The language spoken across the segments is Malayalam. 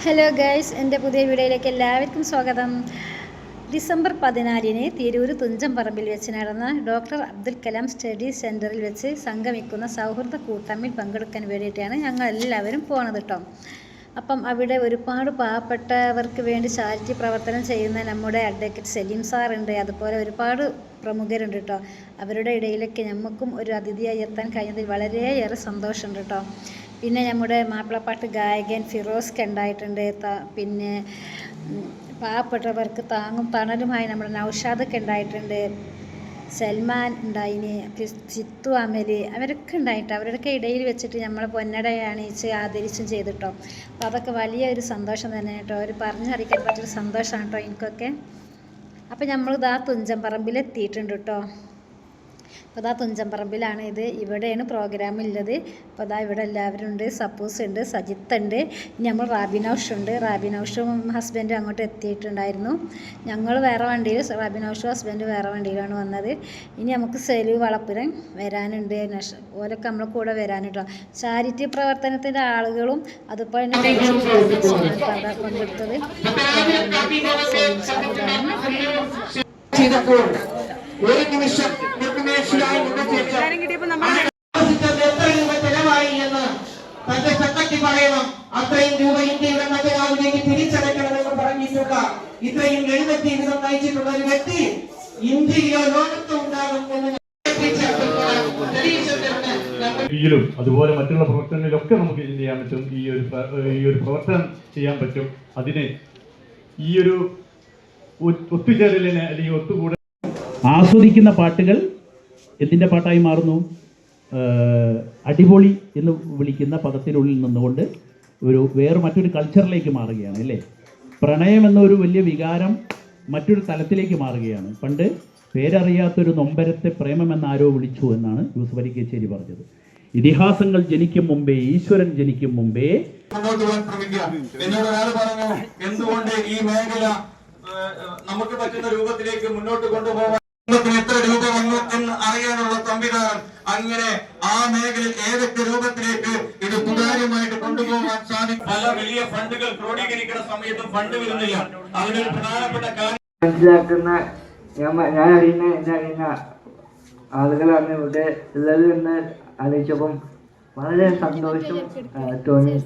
ഹലോ ഗൈസ്, എൻ്റെ പുതിയ വീഡിയോയിലേക്ക് എല്ലാവർക്കും സ്വാഗതം. ഡിസംബർ 14-ന് തിരൂർ തുഞ്ചംപറമ്പിൽ വെച്ച് നടന്ന ഡോക്ടർ അബ്ദുൽ കലാം സ്റ്റഡി സെൻറ്ററിൽ വെച്ച് സംഗമിക്കുന്ന സൗഹൃദ കൂട്ടായ്മയിൽ പങ്കെടുക്കാൻ വേണ്ടിയിട്ടാണ് ഞങ്ങൾ എല്ലാവരും പോകുന്നത് കേട്ടോ. അപ്പം അവിടെ ഒരുപാട് പാവപ്പെട്ടവർക്ക് വേണ്ടി ചാരിറ്റി പ്രവർത്തനം ചെയ്യുന്ന നമ്മുടെ അഡ്വക്കേറ്റ് സലീം സാറുണ്ട്, അതുപോലെ ഒരുപാട് പ്രമുഖരുണ്ട് കേട്ടോ. അവരുടെ ഇടയിലേക്ക് നമുക്കും ഒരു അതിഥിയായി എത്താൻ കഴിഞ്ഞതിൽ വളരെയേറെ സന്തോഷമുണ്ട് കേട്ടോ. പിന്നെ നമ്മുടെ മാപ്പിളപ്പാട്ട് ഗായകൻ ഫിറോസ്ക്ക് ഉണ്ടായിട്ടുണ്ട്. പിന്നെ പാവപ്പെട്ടവർക്ക് താങ്ങും തണലുമായി നമ്മുടെ നൗഷാദൊക്കെ ഉണ്ടായിട്ടുണ്ട്. സൽമാൻ ഉണ്ടായിന്, ചിത്തു അമൽ, അവരൊക്കെ ഉണ്ടായിട്ട് അവരുടെയൊക്കെ ഇടയിൽ വെച്ചിട്ട് നമ്മളെ പൊന്നട അണിയിച്ച് ആദരിച്ചും ചെയ്തിട്ടോ. അപ്പോൾ അതൊക്കെ വലിയൊരു സന്തോഷം തന്നെ കേട്ടോ. ഒരു പറഞ്ഞറിയിക്കാൻ പറ്റിയൊരു സന്തോഷമാണ് കേട്ടോ എനിക്കൊക്കെ. അപ്പോൾ നമ്മളിതാ തുഞ്ചംപറമ്പിൽ എത്തിയിട്ടുണ്ട് കേട്ടോ. അപ്പോൾ അതാ തുഞ്ചംപറമ്പിലാണ് ഇത്. ഇവിടെയാണ് പ്രോഗ്രാമുള്ളത്. അപ്പോൾ അതാ ഇവിടെ എല്ലാവരും ഉണ്ട്. സപ്പൂസ് ഉണ്ട്, സജിത്ത് ഉണ്ട്, നമ്മൾ റാബിനൌഷുണ്ട്. റാബിനൌഷും ഹസ്ബൻഡും അങ്ങോട്ട് എത്തിയിട്ടുണ്ടായിരുന്നു. ഞങ്ങൾ വേറെ വണ്ടിയിൽ, റാബിനൌഷും ഹസ്ബൻഡ് വേറെ വണ്ടിയിലാണ് വന്നത്. ഇനി നമുക്ക് സെലു വളപ്പുരം വരാനുണ്ട്. ഓലൊക്കെ നമ്മളെ കൂടെ വരാനുണ്ടോ. ചാരിറ്റി പ്രവർത്തനത്തിൻ്റെ ആളുകളും അതുപോലെ തന്നെ പങ്കെടുത്തത് ഒരു നിമിഷം ചെലവായി എന്ന് തന്റെ ചട്ടയ്ക്ക് പറയണം. അത്രയും രൂപ ഇന്ത്യയുടെ ഖജനാവിലേക്ക് തിരിച്ചടയ്ക്കണമെന്ന് പറഞ്ഞിട്ടുള്ള, ഇത്രയും എഴുപത്തിവിധം നയിച്ചിട്ടുള്ള ഒരു വ്യക്തി ഇന്ത്യയിലോ ലോകത്തോ ഉണ്ടാകും എന്ന് അതുപോലെ മറ്റുള്ള പ്രവർത്തനങ്ങളിലൊക്കെ നമുക്ക് ചെയ്യാൻ പറ്റും. ഈ ഒരു പ്രവർത്തനം ചെയ്യാൻ പറ്റും. അതിന് ഈ ഒരു ഒത്തുചേരലിന് അല്ലെങ്കിൽ ഒത്തുകൂടൽ ആസ്വദിക്കുന്ന പാട്ടുകൾ എന്തിൻ്റെ പാട്ടായി മാറുന്നു? അടിപൊളി എന്ന് വിളിക്കുന്ന പദത്തിനുള്ളിൽ നിന്നുകൊണ്ട് മറ്റൊരു കൾച്ചറിലേക്ക് മാറുകയാണ് അല്ലേ. പ്രണയം എന്നൊരു വലിയ വികാരം മറ്റൊരു തലത്തിലേക്ക് മാറുകയാണ്. പണ്ട് പേരറിയാത്തൊരു നൊമ്പരത്തെ പ്രേമമെന്നാരോ വിളിച്ചു എന്നാണ് യൂസഫ് അലി കേച്ചേരി പറഞ്ഞത്. ഇതിഹാസങ്ങൾ ജനിക്കും മുമ്പേ, ഈശ്വരൻ ജനിക്കും മുമ്പേ. എന്തുകൊണ്ട് ഈ മേഖല നമുക്ക് പറ്റുന്ന രൂപത്തിലേക്ക് മുന്നോട്ട് കൊണ്ടുപോകാൻ എത്ര രൂപ വന്നു എന്ന് അറിയാനുള്ള സംവിധാനം, അങ്ങനെ ആ മേഖലയിൽ ഏതൊക്കെ രൂപത്തിലേക്ക് ഇത് സുതാര്യമായിട്ട് കൊണ്ടുപോകാൻ സാധിക്കും. പല വലിയ ഫണ്ടുകൾ ക്രോഡീകരിക്കുന്ന സമയത്തും ഫണ്ട് വരുന്നില്ല. അതിനൊരു പ്രധാനപ്പെട്ട കാര്യം മനസ്സിലാക്കുന്ന ഞാൻ അറിയുന്ന ആളുകളാണ് ഇവിടെ ഉള്ളത് എന്ന് അറിയിച്ചപ്പം വളരെ സന്തോഷം തോന്നി.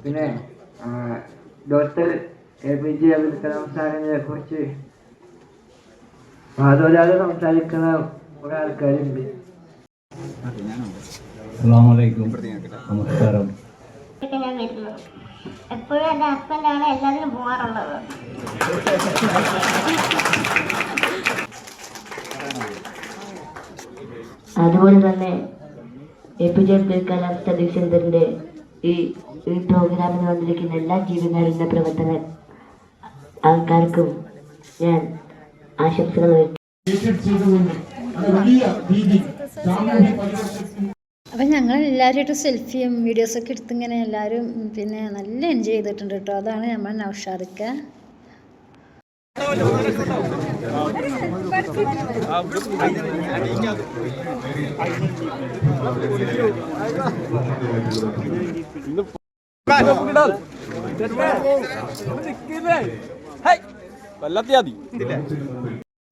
പിന്നെ ഡോക്ടർ APJ അബ്ദുൽ കലാം സാറിനെ കുറിച്ച് വാദോരാതെ സംസാരിക്കുന്ന ഒരാൾക്കാരുണ്ട്. നമസ്കാരം. എപ്പോഴും എൻ്റെ ഹസ്ബൻഡാണ് എല്ലാത്തിനും പോകാറുള്ളത്. അതുപോലെ തന്നെ APJ അബ്ദുൽ കലാം സ്റ്റഡി സെന്ററിന്റെ ഈ പ്രോഗ്രാമിന് വന്നിരിക്കുന്ന എല്ലാ ജീവകാരുണ്യ പ്രവർത്തന ആൾക്കാർക്കും ഞാൻ ആശംസകൾ. അപ്പം ഞങ്ങളെല്ലാവരുമായിട്ട് സെൽഫിയും വീഡിയോസൊക്കെ എടുത്ത് ഇങ്ങനെ എല്ലാവരും പിന്നെ നല്ല എൻജോയ് ചെയ്തിട്ടുണ്ട് കേട്ടോ. അതാണ് നമ്മൾ നൗഷാദിക്ക.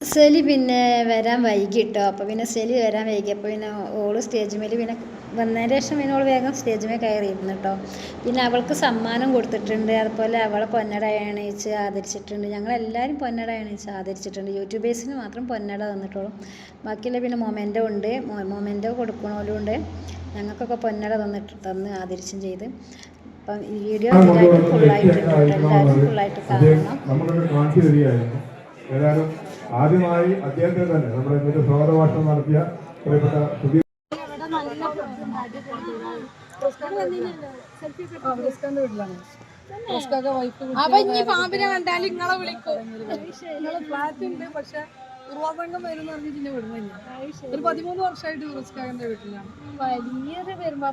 സെലി പിന്നെ വരാൻ വൈകിട്ടോ. അപ്പോൾ പിന്നെ സെലി വരാൻ വൈകിയപ്പോൾ പിന്നെ ഓള് സ്റ്റേജ് മേൽ പിന്നെ വന്നതിന് ശേഷം പിന്നെ ഓള് വേഗം സ്റ്റേജ് മേൽ കയറിയിരുന്നു കേട്ടോ. പിന്നെ അവൾക്ക് സമ്മാനം കൊടുത്തിട്ടുണ്ട്. അതുപോലെ അവളെ പൊന്നട അണിയിച്ച് ആദരിച്ചിട്ടുണ്ട്. ഞങ്ങളെല്ലാവരും പൊന്നട അണിയിച്ച് ആദരിച്ചിട്ടുണ്ട്. യൂട്യൂബേഴ്സിന് മാത്രം പൊന്നട തന്നിട്ടുള്ളൂ. ബാക്കിയുള്ള പിന്നെ മൊമെൻ്റോ ഉണ്ട്, മൊമെൻ്റോ കൊടുക്കണോലും ഉണ്ട്. ഞങ്ങൾക്കൊക്കെ പൊന്നട തന്ന് ആദരിച്ചും ചെയ്ത്. അപ്പം ഈ വീഡിയോ ഫുള്ളായിട്ടുണ്ട്. എല്ലാവരും ഫുള്ളായിട്ട് കാണണം. ഏതായാലും ആദ്യമായി അദ്ദേഹത്തെ തന്നെ നമ്മുടെ ഇന്നത്തെ സ്വാഗത ഭാഷണം നടത്തിയ പ്രിയപ്പെട്ട പാമ്പിനെ കണ്ടാൽ നിങ്ങളെ വിളിക്കും. നിങ്ങളെ ഫ്ലാറ്റ് ഉണ്ട്, പക്ഷെ ഉറവാതംഗം വരുന്ന പറഞ്ഞിട്ട് വിടുന്ന ഒരു 13 വർഷമായിട്ട് ഉറസ്കാരന്റെ വീട്ടിലാണ്. വലിയൊരു വരുമ്പോ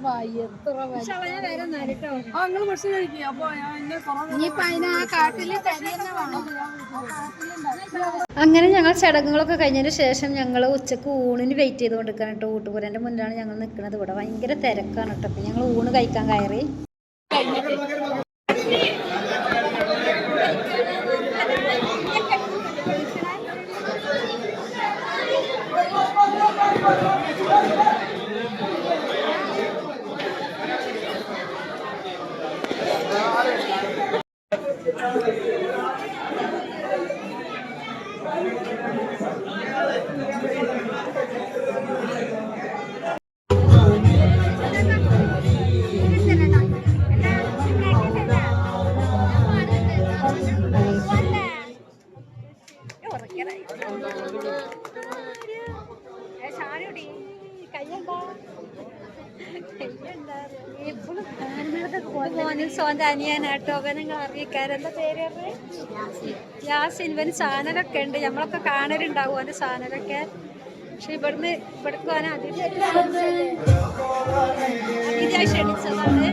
നിങ്ങൾ ഭക്ഷണം കഴിക്കുക. അപ്പൊ അങ്ങനെ ഞങ്ങൾ ചടങ്ങുകളൊക്കെ കഴിഞ്ഞതിന് ശേഷം ഞങ്ങൾ ഉച്ചക്ക് ഊണിന് വെയിറ്റ് ചെയ്തുകൊണ്ടിരിക്കുകയാണ് കേട്ടോ. ഊട്ടുപുരൻ്റെ മുന്നിലാണ് ഞങ്ങൾ നിൽക്കുന്നത്. ഇവിടെ ഭയങ്കര തിരക്കാണ് കേട്ടോ. അപ്പം ഞങ്ങൾ ഊണ് കഴിക്കാൻ കയറി. മോനും സോൻ്റെ അനിയനാട്ടോ. അവൻ നിങ്ങൾ അറിയിക്കാറ് എന്താ പേര്? യാസിൻ. ഇവന് ചാനലൊക്കെ ഉണ്ട്, നമ്മളൊക്കെ കാണലുണ്ടാവും അവൻ്റെ ചാനലൊക്കെ. പക്ഷെ ഇവിടേക്ക് പോകാൻ അതിഥിയായി ക്ഷണിച്ചതാണ്.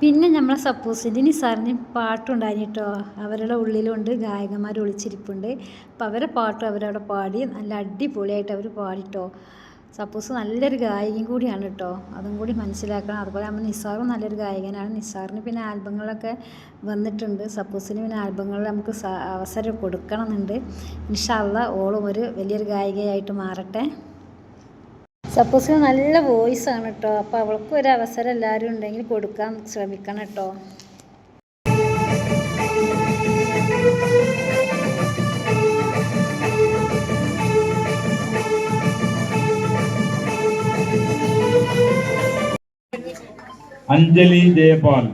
പിന്നെ നമ്മളെ സപ്പോസിൻ്റെ നിസാറിന് പാട്ടുണ്ടായിന് കേട്ടോ. അവരുടെ ഉള്ളിലുണ്ട് ഗായകന്മാർ ഒളിച്ചിരിപ്പുണ്ട്. അപ്പം അവരെ പാട്ടും അവരവിടെ പാടി നല്ല അടിപൊളിയായിട്ട് അവർ പാടിട്ടോ. സപ്പോസ് നല്ലൊരു ഗായകൻ കൂടിയാണ് കേട്ടോ, അതും കൂടി മനസ്സിലാക്കണം. അതുപോലെ നമ്മൾ നിസാറും നല്ലൊരു ഗായകനാണ്. നിസാറിന് പിന്നെ ആൽബങ്ങളൊക്കെ വന്നിട്ടുണ്ട്. സപ്പോസിന് പിന്നെ ആൽബങ്ങളിൽ നമുക്ക് അവസരം കൊടുക്കണം എന്നുണ്ട്. ഇൻഷാ അല്ലാഹ് ഓളും ഒരു വലിയൊരു ഗായികയായിട്ട് മാറട്ടെ. സപ്പോസിന് നല്ല വോയിസ് ആണ് കേട്ടോ. അപ്പോൾ അവൾക്കും ഒരു അവസരം എല്ലാവരും ഉണ്ടെങ്കിൽ കൊടുക്കാൻ ശ്രമിക്കണം കേട്ടോ. അഞ്ജലി ജയപാൽ.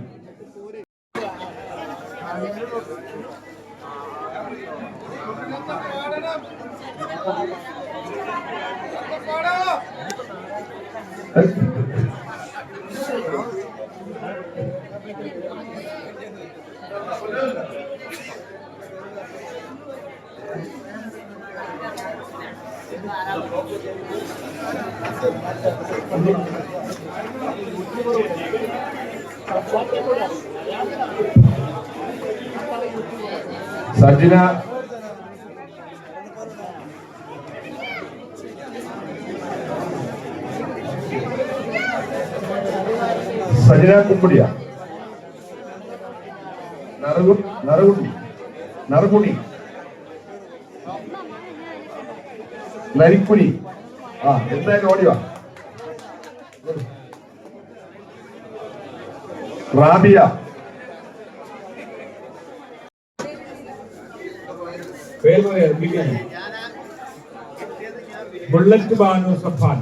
സജിന കുമ്പടിയ. നറുകുണി നരിക്കുനി. എന്തായാലും ഓടിവാ. റാബിയ. ബുള്ളറ്റ് ബാനു സഫാൻ.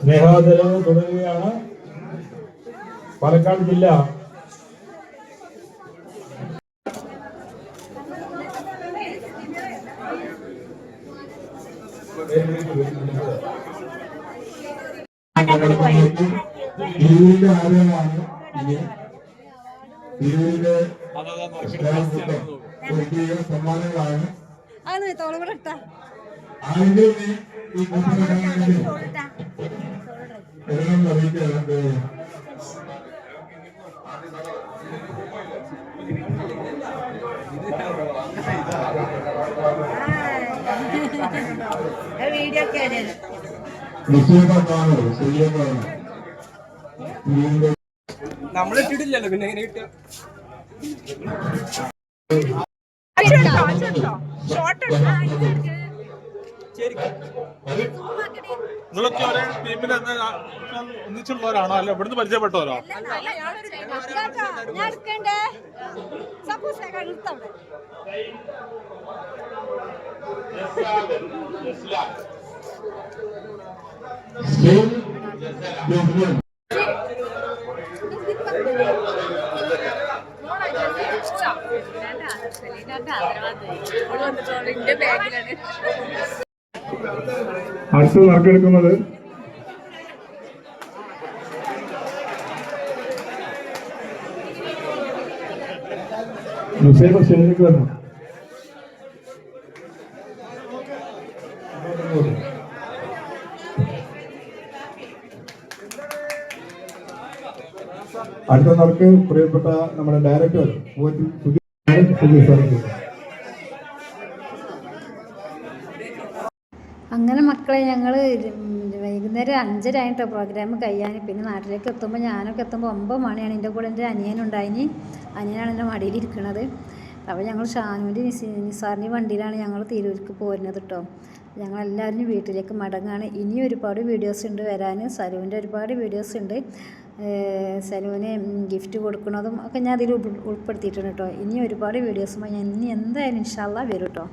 സ്നേഹാദരവ് തുടരുകയാണ്. പാലക്കാട് ജില്ല തിരൂരിന്റെ ആഗ്രഹമാണ്. തിരൂരിന്റെ സമ്മാനങ്ങളാണ്. ആരെങ്കിലും ഈ അറിയിക്കാറുണ്ട്. നമ്മളിട്ടിട്ടില്ലല്ലോ, പിന്നെ എങ്ങനെ കിട്ടുക? നിങ്ങളൊക്കെ ഒരേ ടീമിൽ ഒന്നിച്ചുള്ളവരാണോ അല്ല ഇവിടുന്ന് പരിചയപ്പെട്ടവരോ? അടുത്ത് നറുക്കെടുക്കുന്നത് നുസൈബ സ്റ്റേജിലേക്ക് വരണം. അടുത്ത നറുക്ക് പ്രിയപ്പെട്ട നമ്മുടെ ഡയറക്ടർ അങ്ങനെ മക്കളെ ഞങ്ങൾ വൈകുന്നേരം 5:30 ആയിട്ടോ പ്രോഗ്രാം കഴിയാൻ. പിന്നെ നാട്ടിലേക്ക് എത്തുമ്പോൾ ഞാനൊക്കെ എത്തുമ്പോൾ 9 മണിയാണ്. എൻ്റെ കൂടെ എൻ്റെ അനിയനുണ്ടായിന്. അനിയനാണ് എൻ്റെ മടിയിലിരിക്കുന്നത്. അപ്പോൾ ഞങ്ങൾ ഷാനുവിൻ്റെ നിസാറിൻ്റെ വണ്ടിയിലാണ് ഞങ്ങൾ തിരൂർക്ക് പോരുന്നത് കേട്ടോ. ഞങ്ങളെല്ലാവരും വീട്ടിലേക്ക് മടങ്ങാണ്. ഇനി ഒരുപാട് വീഡിയോസ് ഉണ്ട് വരാൻ. സലുവിൻ്റെ ഒരുപാട് വീഡിയോസ് ഉണ്ട്. സലുവിന് ഗിഫ്റ്റ് കൊടുക്കുന്നതും ഒക്കെ ഞാൻ അതിൽ ഉൾപ്പെടുത്തിയിട്ടുണ്ട് കേട്ടോ. ഇനി ഒരുപാട് വീഡിയോസുമായി ഞാൻ ഇനി എന്തായാലും ഇൻഷാ അല്ലാഹ് വരും കേട്ടോ.